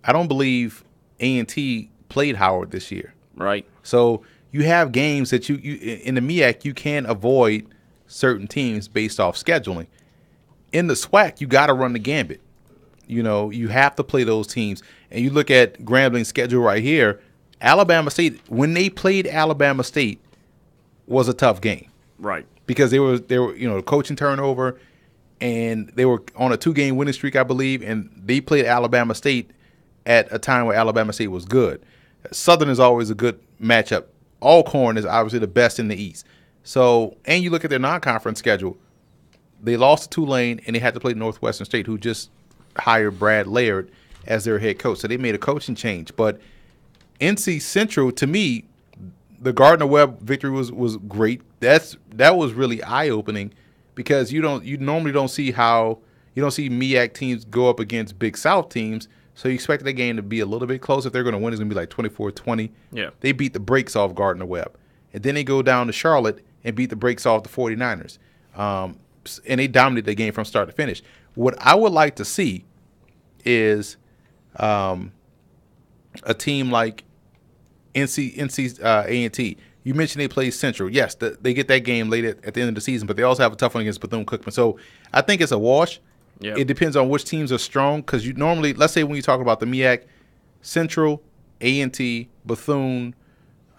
I don't believe A&T played Howard this year. Right. So you have games that you in the MEAC, you can avoid certain teams based off scheduling. In the SWAC, you got to run the gambit. You have to play those teams. And you look at Grambling's schedule right here. Alabama State, when they played Alabama State, was a tough game. Right. Because they were coaching turnover, and they were on a 2-game winning streak, I believe, and they played Alabama State at a time where Alabama State was good. Southern is always a good matchup. Alcorn is obviously the best in the East. So, and you look at their non-conference schedule, they lost to Tulane, and they had to play Northwestern State, who just hired Brad Laird as their head coach. So they made a coaching change. But NC Central, to me, the Gardner-Webb victory was great. That was really eye-opening, because you normally don't see MEAC teams go up against Big South teams. So you expect the game to be a little bit close. If they're going to win, it's going to be like 24-20. Yeah. They beat the brakes off Gardner-Webb. And then they go down to Charlotte and beat the brakes off the 49ers. And they dominated the game from start to finish. What I would like to see is a team like A&T. You mentioned they play Central. Yes, they get that game late at the end of the season, but they also have a tough one against Bethune-Cookman. So I think it's a wash. Yep. It depends on which teams are strong, because you normally, let's say when you talk about the MEAC, Central, A&T, Bethune,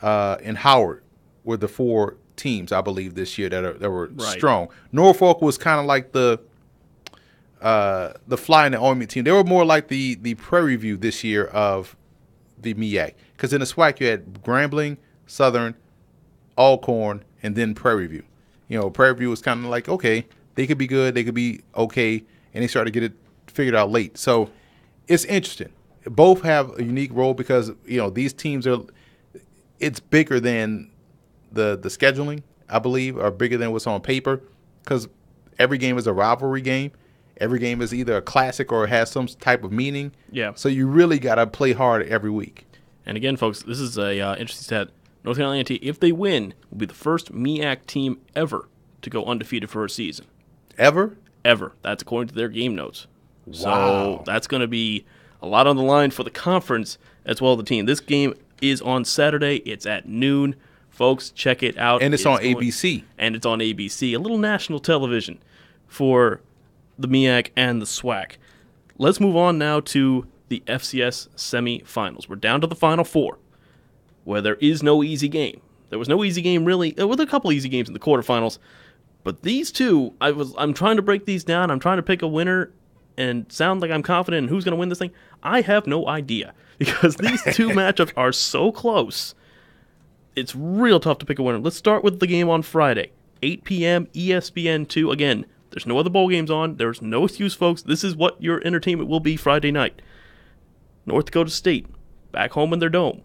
and Howard were the 4 teams, I believe, this year that were strong. Norfolk was kind of like the fly in the ointment team. They were more like the Prairie View this year of the MEAC, because in the SWAC you had Grambling, Southern, Alcorn, and then Prairie View. Prairie View was kind of like, okay, they could be good, they could be okay, and they started to get it figured out late. So it's interesting. Both have a unique role, because these teams it's bigger than the scheduling, I believe, or bigger than what's on paper, because every game is a rivalry game. Every game is either a classic or has some type of meaning. Yeah. So you really got to play hard every week. And again, folks, this is a interesting stat. North Carolina A&T, if they win, will be the first MEAC team ever to go undefeated for a season. Ever? Ever. That's according to their game notes. Wow. So that's going to be a lot on the line for the conference as well as the team. This game is on Saturday. It's at noon. Folks, check it out. And it's on ABC. And it's on ABC, a little national television for the MEAC and the SWAC. Let's move on now to the FCS Semi-Finals. We're down to the Final Four, where there is no easy game. There was no easy game, really. There were a couple easy games in the quarterfinals. But these two, I'm trying to break these down. I'm trying to pick a winner and sound like I'm confident in who's going to win this thing. I have no idea, because these two matchups are so close. It's real tough to pick a winner. Let's start with the game on Friday, 8 p.m. ESPN2. Again, there's no other bowl games on. There's no excuse, folks. This is what your entertainment will be Friday night. North Dakota State, back home in their dome,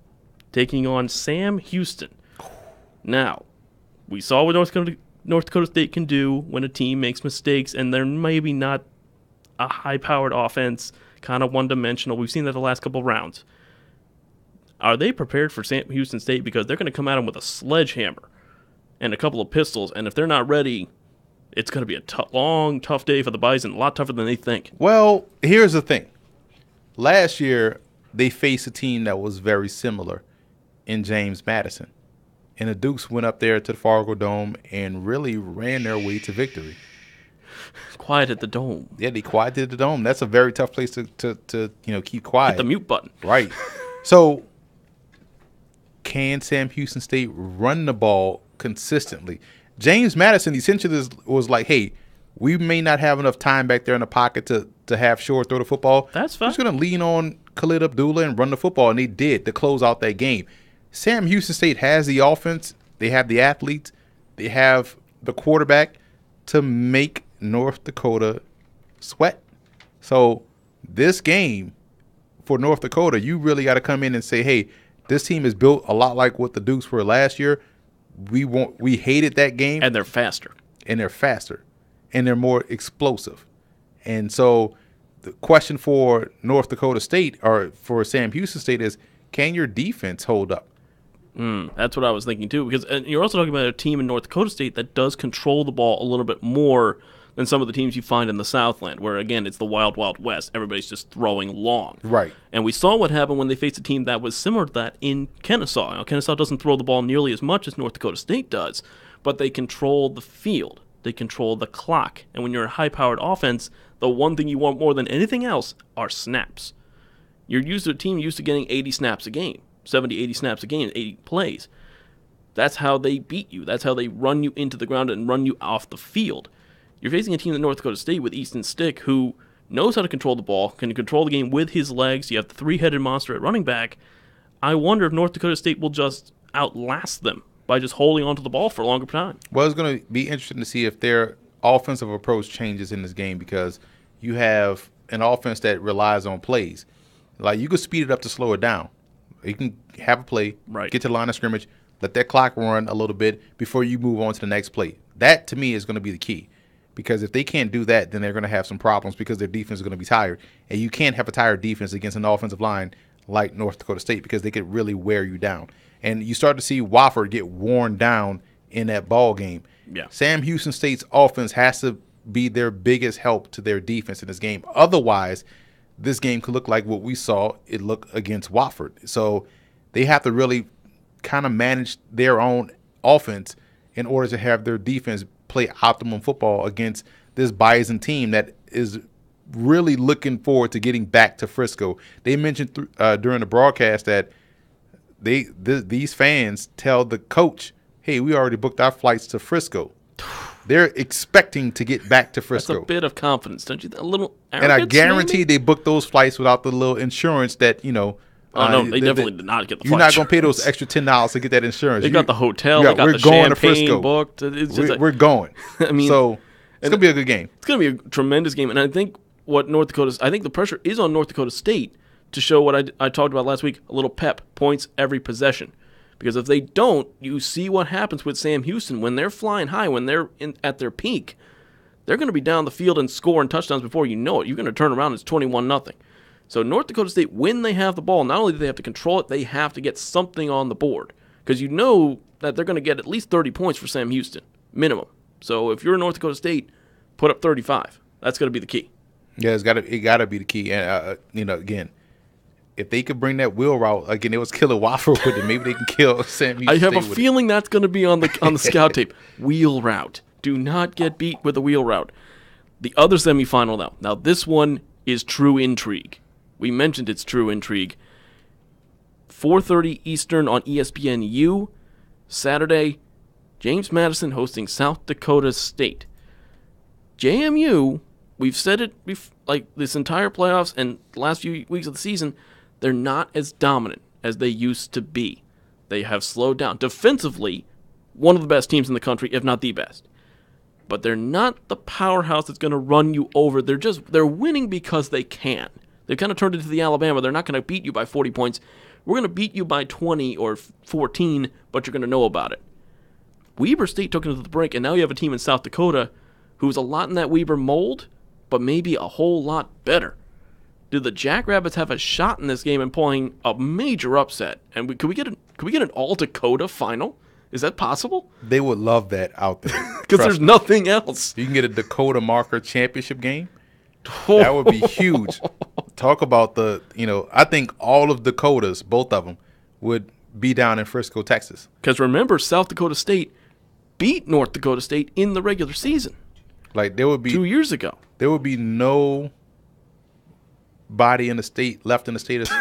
taking on Sam Houston. Now, we saw what North Dakota State can do when a team makes mistakes, and they're maybe not a high-powered offense, kind of one-dimensional. We've seen that the last couple of rounds. Are they prepared for Sam Houston State? Because they're going to come at them with a sledgehammer. and a couple of pistols, and if they're not ready, it's going to be a long, tough day for the Bison, a lot tougher than they think. Well, here's the thing. Last year, they faced a team that was very similar in James Madison. And the Dukes went up there to the Fargo Dome and really ran their way to victory. Quieted the dome. Yeah, they quieted the dome. That's a very tough place to keep quiet. Hit the mute button. Right. So, can Sam Houston State run the ball consistently? James Madison essentially was like, hey, we may not have enough time back there in the pocket to have Shore throw the football. That's fine. We're just going to lean on Khalid Abdullah and run the football, and they did to close out that game. Sam Houston State has the offense. They have the athletes. They have the quarterback to make North Dakota sweat. So this game for North Dakota, you really got to come in and say, hey, this team is built a lot like what the Dukes were last year. We hated that game. And they're faster. And they're more explosive. And so the question for North Dakota State or for Sam Houston State is, can your defense hold up? That's what I was thinking too, because you're also talking about a team in North Dakota State that does control the ball a little bit more than some of the teams you find in the Southland, where, again, it's the wild, wild west. Everybody's just throwing long. Right. And we saw what happened when they faced a team that was similar to that in Kennesaw. Now, Kennesaw doesn't throw the ball nearly as much as North Dakota State does, but they control the field. They control the clock. And when you're a high-powered offense, the one thing you want more than anything else are snaps. You're used to a team used to getting 80 snaps a game, 70, 80 snaps a game, 80 plays. That's how they beat you. That's how they run you into the ground and run you off the field. You're facing a team in North Dakota State with Easton Stick who knows how to control the ball, can control the game with his legs. You have the three-headed monster at running back. I wonder if North Dakota State will just outlast them by just holding onto the ball for a longer time. Well, it's going to be interesting to see if their offensive approach changes in this game, because you have an offense that relies on plays. Like, you can speed it up to slow it down. You can have a play, right, get to the line of scrimmage, let that clock run a little bit before you move on to the next play. That, to me, is going to be the key. Because if they can't do that, then they're going to have some problems because their defense is going to be tired. And you can't have a tired defense against an offensive line like North Dakota State, because they could really wear you down. And you start to see Wofford get worn down in that ball game. Yeah. Sam Houston State's offense has to be their biggest help to their defense in this game. Otherwise, this game could look like what we saw it look against Wofford. So they have to really kind of manage their own offense in order to have their defense play optimum football against this Bison team that is really looking forward to getting back to Frisco. They mentioned during the broadcast that these fans tell the coach, hey, we already booked our flights to Frisco. They're expecting to get back to Frisco. That's a bit of confidence, don't you? A little arrogance, and I guarantee maybe? They booked those flights without the little insurance that, Oh, no, they definitely did not get the flight. You're not going to pay those extra $10 to get that insurance. They got the hotel. They got the champagne booked. We're going. I mean, so it's going to be a good game. It's going to be a tremendous game. And I think the pressure is on North Dakota State to show what I talked about last week, a little pep, points every possession. Because if they don't, you see what happens with Sam Houston. When they're flying high, when they're at their peak, they're going to be down the field and scoring touchdowns before you know it. You're going to turn around and it's 21-0. So North Dakota State, when they have the ball, not only do they have to control it, they have to get something on the board. Because you know that they're going to get at least 30 points for Sam Houston, minimum. So if you're North Dakota State, put up 35. That's going to be the key. Yeah, it got to be the key. And, again, if they could bring that wheel route, again, it was killer Wofford with it. Maybe they can kill Sam Houston I have State a feeling that's going to be on the scout tape. Wheel route. Do not get beat with a wheel route. The other semifinal now. Now, this one is true intrigue. We mentioned it's true intrigue. 4:30 Eastern on ESPNU. Saturday, James Madison hosting South Dakota State. JMU, we've said it like this entire playoffs and the last few weeks of the season, they're not as dominant as they used to be. They have slowed down. Defensively, one of the best teams in the country, if not the best. But they're not the powerhouse that's going to run you over. They're winning because they can. They've kind of turned into the Alabama. They're not going to beat you by 40 points. We're going to beat you by 20 or 14, but you're going to know about it. Weber State took it to the brink, and now you have a team in South Dakota who's a lot in that Weber mold, but maybe a whole lot better. Do the Jackrabbits have a shot in this game in pulling a major upset? And could we get an all Dakota final? Is that possible? They would love that out there. Because there's nothing else. You can get a Dakota Marker championship game. That would be huge. Talk about I think all of Dakotas, both of them, would be down in Frisco, Texas. Because remember, South Dakota State beat North Dakota State in the regular season. Like there would be 2 years ago. There would be no body in the state left in the state of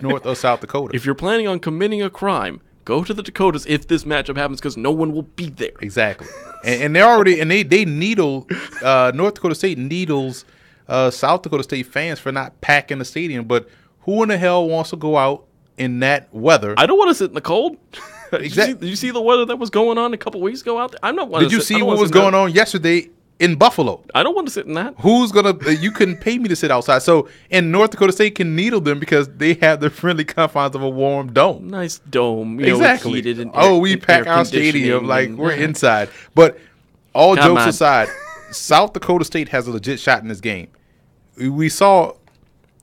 North or South Dakota. If you're planning on committing a crime, go to the Dakotas if this matchup happens, because no one will be there. Exactly. And they're already they needle North Dakota State needles South Dakota State fans for not packing the stadium. But who in the hell wants to go out in that weather? I don't want to sit in the cold. Exactly. Did you see the weather that was going on a couple weeks ago out there? I'm not. Did you see what was going on yesterday in Buffalo? I don't want to sit in that. Who's gonna? You couldn't pay me to sit outside. So, and North Dakota State can needle them because they have the friendly confines of a warm dome. Nice dome. Exactly. We pack our stadium like we're inside. But all Come jokes on. aside, South Dakota State has a legit shot in this game. We saw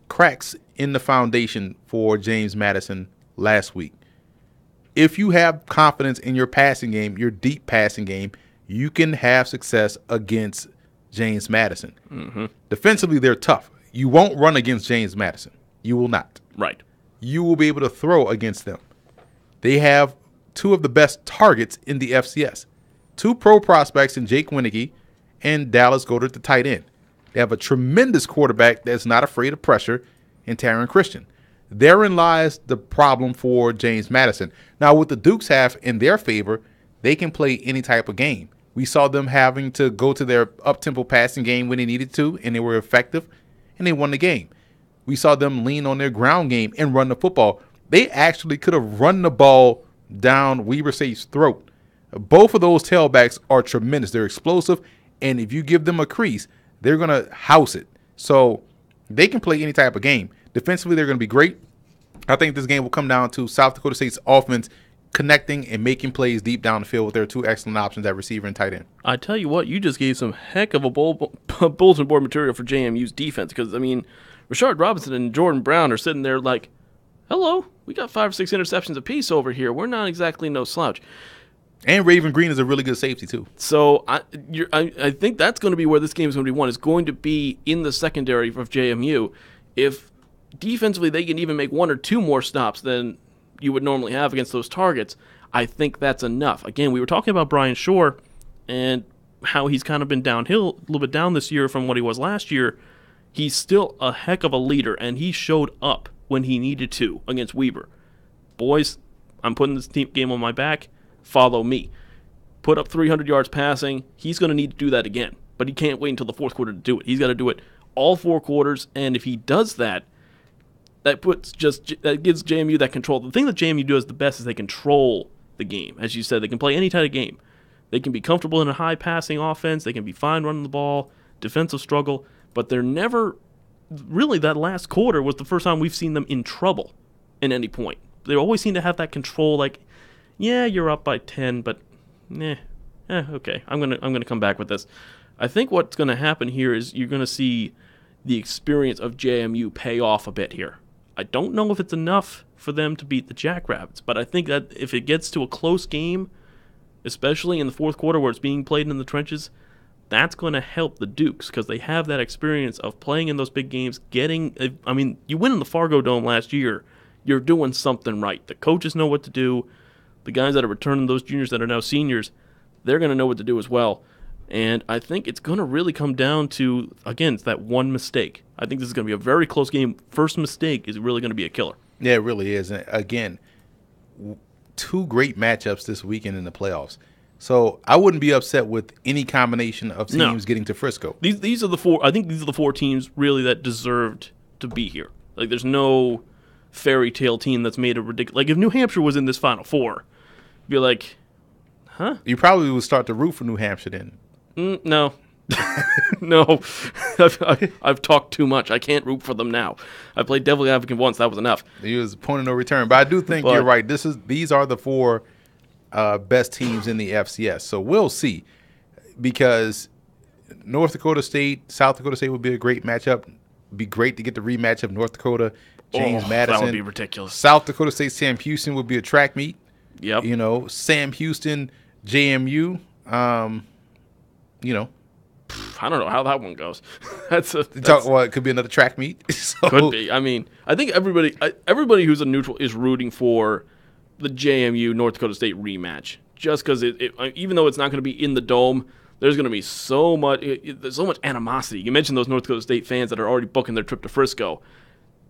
cracks in the foundation for James Madison last week. If you have confidence in your passing game, your deep passing game, you can have success against James Madison. Mm-hmm. Defensively, they're tough. You won't run against James Madison. You will not. Right. You will be able to throw against them. They have two of the best targets in the FCS. Two pro prospects in Jake Winicky and Dallas Goedert, the tight end. They have a tremendous quarterback that's not afraid of pressure in Taron Christian. Therein lies the problem for James Madison. Now, what the Dukes have in their favor, they can play any type of game. We saw them having to go to their up-tempo passing game when they needed to, and they were effective, and they won the game. We saw them lean on their ground game and run the football. They actually could have run the ball down Weber State's throat. Both of those tailbacks are tremendous. They're explosive, and if you give them a crease, they're going to house it. So they can play any type of game. Defensively, they're going to be great. I think this game will come down to South Dakota State's offense connecting and making plays deep down the field with their two excellent options at receiver and tight end. I tell you what, you just gave some heck of a bulletin board material for JMU's defense, because, I mean, Rashard Robinson and Jordan Brown are sitting there like, hello, we got 5 or 6 interceptions apiece over here. We're not exactly no slouch. And Raven Green is a really good safety, too. So I think that's going to be where this game is going to be won. It's going to be in the secondary of JMU. If defensively they can even make 1 or 2 more stops than you would normally have against those targets, I think that's enough. Again, we were talking about Brian Shore and how he's kind of been downhill, a little bit down this year from what he was last year. He's still a heck of a leader, and he showed up when he needed to against Weber. Boys, I'm putting this game on my back. Follow me. Put up 300 yards passing. He's going to need to do that again, but he can't wait until the fourth quarter to do it. He's got to do it all 4 quarters, and if he does that, that gives JMU that control. The thing that JMU does the best is they control the game. As you said, they can play any type of game. They can be comfortable in a high passing offense. They can be fine running the ball, defensive struggle, but they're never really, that last quarter was the first time we've seen them in trouble at any point. They always seem to have that control, like, yeah, you're up by 10, but okay, I'm gonna come back with this. I think what's going to happen here is you're going to see the experience of JMU pay off a bit here. I don't know if it's enough for them to beat the Jackrabbits, but I think that if it gets to a close game, especially in the fourth quarter where it's being played in the trenches, that's going to help the Dukes because they have that experience of playing in those big games, you win in the Fargo Dome last year, you're doing something right. The coaches know what to do. The guys that are returning, those juniors that are now seniors, they're going to know what to do as well. And I think it's going to really come down to, again, it's that one mistake. I think this is going to be a very close game. First mistake is really going to be a killer. Yeah, it really is. And again, 2 great matchups this weekend in the playoffs. So I wouldn't be upset with any combination of teams getting to Frisco. These are the 4. I think these are the 4 teams really that deserved to be here. Like, there's no fairy tale team that's made a ridiculous. Like, if New Hampshire was in this Final Four, you'd be like, huh? You probably would start to root for New Hampshire then. No. No. I've talked too much. I can't root for them now. I played devil advocate once. That was enough. It was a point of no return. But I do think you're right. These are the 4 best teams in the FCS. So we'll see. Because North Dakota State, South Dakota State would be a great matchup. Be great to get the rematch of North Dakota, James Madison. That would be ridiculous. South Dakota State, Sam Houston would be a track meet. Yep. You know, Sam Houston, JMU. You know, I don't know how that one goes. well, it could be another track meet. So, Could be. I mean, I think everybody who's a neutral is rooting for the JMU North Dakota State rematch. Just because even though it's not going to be in the dome, there's going to be so much animosity. You mentioned those North Dakota State fans that are already booking their trip to Frisco.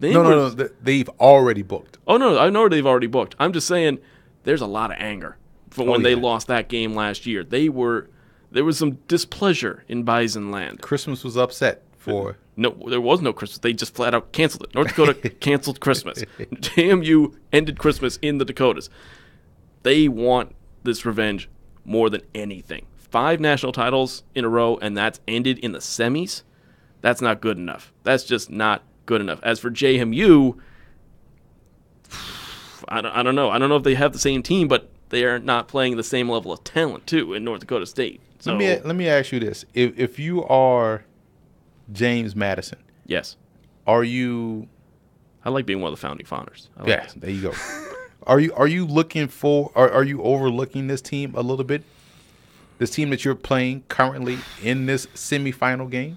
No, they've already booked. Oh no, I know they've already booked. I'm just saying, there's a lot of anger from when they lost that game last year. There was some displeasure in Bison land. Christmas was upset for. No, there was no Christmas. They just flat out canceled it. North Dakota canceled Christmas. JMU ended Christmas in the Dakotas. They want this revenge more than anything. 5 national titles in a row, and that's ended in the semis. That's not good enough. That's just not good enough. As for JMU, I don't know. I don't know if they have the same team, but they are not playing the same level of talent, too, in North Dakota State. So, let me ask you this. If you are James Madison. Yes. Are you? I like being one of the founding fathers. There you go. Are you looking for? Are you overlooking this team a little bit? This team that you're playing currently in this semifinal game.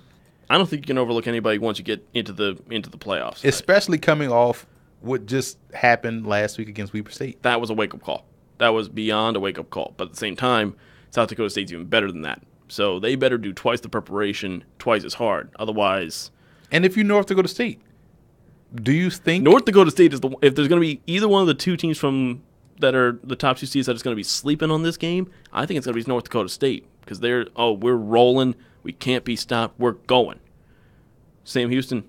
I don't think you can overlook anybody once you get into the playoffs. Especially coming off what just happened last week against Weber State. That was a wake up call. That was beyond a wake up call. But at the same time, South Dakota State's even better than that. So they better do twice the preparation, twice as hard. Otherwise. And if you're North Dakota State, do you think North Dakota State is if there's going to be either one of the 2 teams that are the top 2 seeds that is going to be sleeping on this game, I think it's going to be North Dakota State because we're rolling. We can't be stopped. We're going. Sam Houston,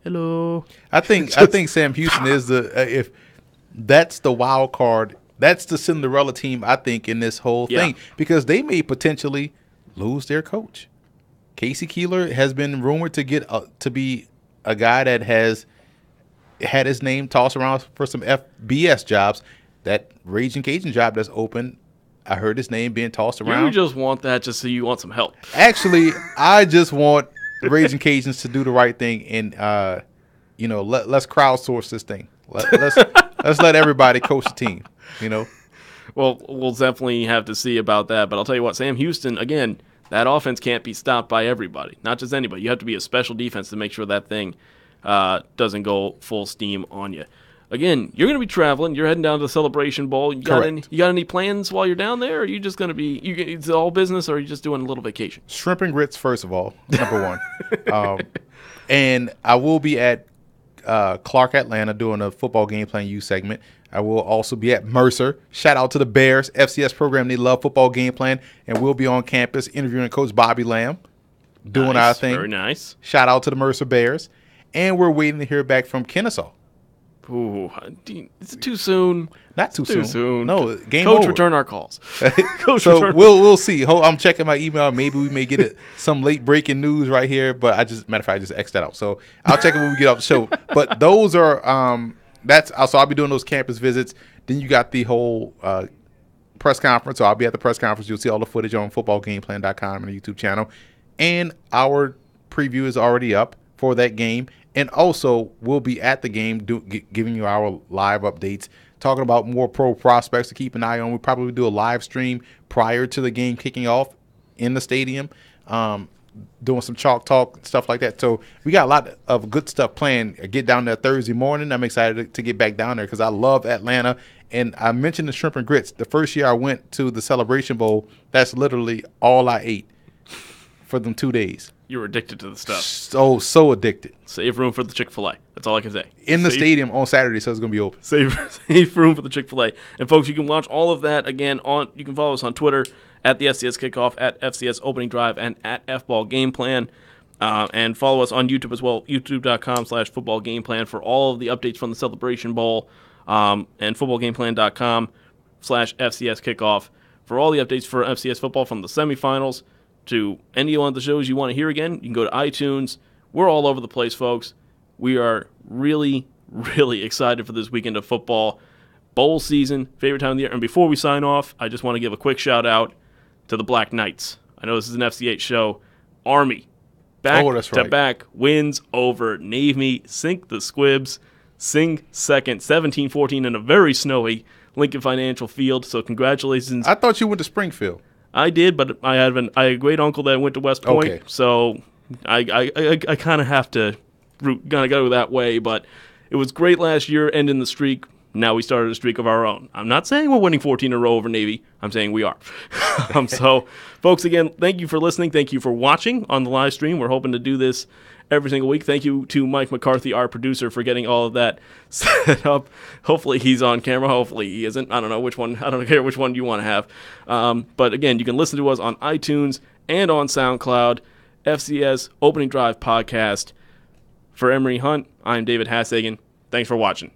hello. I think Sam Houston is if that's the wild card. That's the Cinderella team, I think, in this whole thing because they may potentially lose their coach. Casey Keeler has been rumored to get to be a guy that has had his name tossed around for some FBS jobs. That Raging Cajun job that's open, I heard his name being tossed around. You just want that just so you want some help. Actually, I just want the Raging Cajuns to do the right thing and let's crowdsource this thing. Let's let everybody coach the team. Well, we'll definitely have to see about that. But I'll tell you what, Sam Houston, again, that offense can't be stopped by everybody, not just anybody. You have to be a special defense to make sure that thing doesn't go full steam on you. Again, you're going to be traveling. You're heading down to the Celebration Bowl. You got any plans while you're down there? Or are you just going to be it's all business, or are you just doing a little vacation? Shrimp and grits, first of all, number one. And I will be at Clark, Atlanta, doing a football game plan U segment. I will also be at Mercer. Shout out to the Bears FCS program. They love football game plan, and we'll be on campus interviewing Coach Bobby Lamb, doing our thing. Very nice. Shout out to the Mercer Bears, and we're waiting to hear back from Kennesaw. Ooh, is it too soon? Not too soon. No, game Coach, over. return our calls. So we'll see. I'm checking my email. Maybe we may get some late breaking news right here. But I just X'd that out. So I'll check it when we get off the show. But those are so I'll be doing those campus visits. Then you got the whole press conference. So I'll be at the press conference. You'll see all the footage on FootballGameplan.com and the YouTube channel. And our preview is already up for that game. And also, we'll be at the game giving you our live updates, talking about more pro prospects to keep an eye on. We'll probably do a live stream prior to the game kicking off in the stadium, doing some chalk talk, stuff like that. So we got a lot of good stuff planned. I get down there Thursday morning. I'm excited to get back down there because I love Atlanta. And I mentioned the shrimp and grits. The first year I went to the Celebration Bowl, that's literally all I ate for them 2 days. You were addicted to the stuff. So addicted. Save room for the Chick-fil-A. That's all I can say. In the stadium on Saturday, so it's going to be open. Save room for the Chick-fil-A. And, folks, you can watch all of that, again, you can follow us on Twitter, at the FCS Kickoff, at FCS Opening Drive, and at FBallGamePlan. And follow us on YouTube as well, youtube.com/FootballGamePlan for all of the updates from the Celebration Bowl, and FootballGamePlan.com/FCS Kickoff for all the updates for FCS football from the semifinals to any one of the shows you want to hear again. You can go to iTunes. We're all over the place, folks. We are really, really excited for this weekend of football. Bowl season, favorite time of the year. And before we sign off, I just want to give a quick shout-out to the Black Knights. I know this is an FCH show. Army, back-to-back wins over Navy. Sink the Squibs. Sing second, 17-14 in a very snowy Lincoln Financial Field. So congratulations. I thought you went to Springfield. I did, but I had a great uncle that went to West Point, Okay. so I kind of have to go that way. But it was great last year, ending the streak. Now we started a streak of our own. I'm not saying we're winning 14 in a row over Navy. I'm saying we are. So, folks, again, thank you for listening. Thank you for watching on the live stream. We're hoping to do this every single week. Thank you to Mike McCarthy, our producer, for getting all of that set up. Hopefully he's on camera. Hopefully he isn't. I don't know which one. I don't care which one you want to have. But again, you can listen to us on iTunes and on SoundCloud. FCS Opening Drive Podcast. For Emery Hunt, I'm David Hassagen. Thanks for watching.